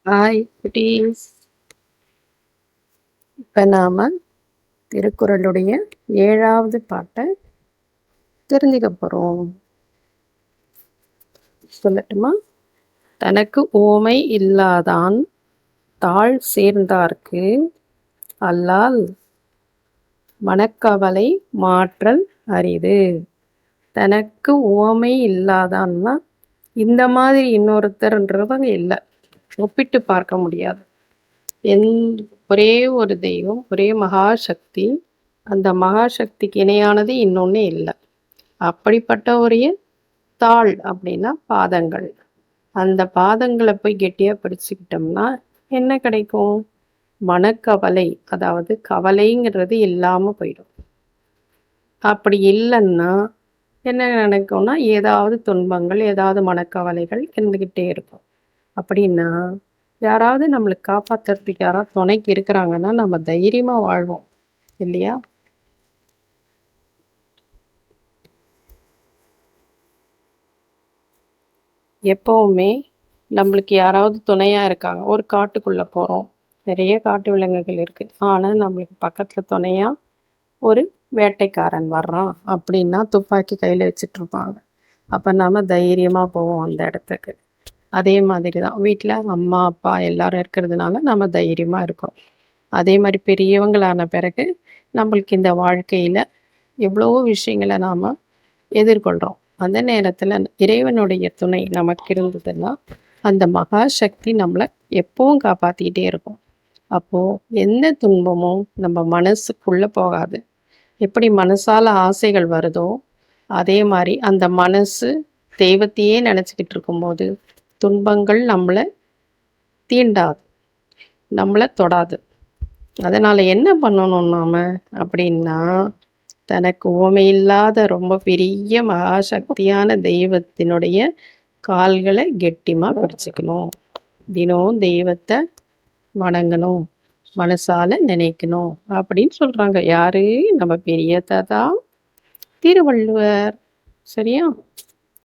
Hi குட்டீஸ். இப்போ நாம் திருக்குறளுடைய 7வது பாட்டை தெரிஞ்சுக்க போகிறோம். சொல்லட்டுமா? தனக்கு ஓமை இல்லாதான் தாழ் சேர்ந்தார்க்கு அல்லால் மனக்கவலை மாற்றல் அரிது. தனக்கு ஓமை இல்லாதான்னா இந்த மாதிரி இன்னொருத்தர்ன்றவங்க இல்லை, ஒப்பிட்டு பார்க்க முடியாது. ஒரே ஒரு தெய்வம், ஒரே மகாசக்தி. அந்த மகாசக்திக்கு இணையானது இன்னொன்று இல்லை. அப்படிப்பட்ட ஒரு தாள் அப்படின்னா பாதங்கள். அந்த பாதங்களை போய் கெட்டியாக பிடிச்சிக்கிட்டோம்னா என்ன கிடைக்கும்? மனக்கவலை, அதாவது கவலைங்கிறது இல்லாமல் போயிடும். அப்படி இல்லைன்னா என்ன நினைக்கும்னா ஏதாவது துன்பங்கள், ஏதாவது மனக்கவலைகள் இருந்துக்கிட்டே இருக்கும். அப்படின்னா யாராவது நம்மளுக்கு காப்பாற்றுறதுக்கு யாராவது துணைக்கு இருக்கிறாங்கன்னா நம்ம தைரியமாக வாழ்வோம் இல்லையா? எப்போவுமே நம்மளுக்கு யாராவது துணையாக இருக்காங்க. ஒரு காட்டுக்குள்ளே போகிறோம், நிறைய காட்டு விலங்குகள் இருக்குது, ஆனால் நம்மளுக்கு பக்கத்தில் துணையாக ஒரு வேட்டைக்காரன் வர்றான் அப்படின்னா துப்பாக்கி கையில் வச்சிட்ருப்பாங்க. அப்போ நாம் தைரியமாக போவோம் அந்த இடத்துக்கு. அதே மாதிரி தான் வீட்டில் அம்மா அப்பா எல்லாரும் இருக்கிறதுனால நம்ம தைரியமாக இருக்கோம். அதே மாதிரி பெரியவங்களான பிறகு நம்மளுக்கு இந்த வாழ்க்கையில் எவ்வளோ விஷயங்களை நாம் எதிர்கொள்கிறோம். அந்த நேரத்தில் இறைவனுடைய துணை நமக்கு இருந்ததுன்னா அந்த மகாசக்தி நம்மளை எப்பவும் காப்பாற்றிக்கிட்டே இருக்கும். அப்போது எந்த துன்பமும் நம்ம மனசுக்குள்ளே போகாது. எப்படி மனசால் ஆசைகள் வருதோ அதே மாதிரி அந்த மனசு தெய்வத்தையே நினச்சிக்கிட்டு இருக்கும்போது துன்பங்கள் நம்மளை தீண்டாது, நம்மளை தொடாது. அதனால் என்ன பண்ணணும் நாம் அப்படின்னா, தனக்கு உவமையில்லாத ரொம்ப பெரிய மகாசக்தியான தெய்வத்தினுடைய கால்களை கெட்டிமாக பிடிச்சிக்கணும். தினம் தெய்வத்தை வணங்கணும், மனசால நினைக்கணும் அப்படின்னு சொல்கிறாங்க. யாரு? நம்ம பெரிய தாத்தா திருவள்ளுவர். சரியா?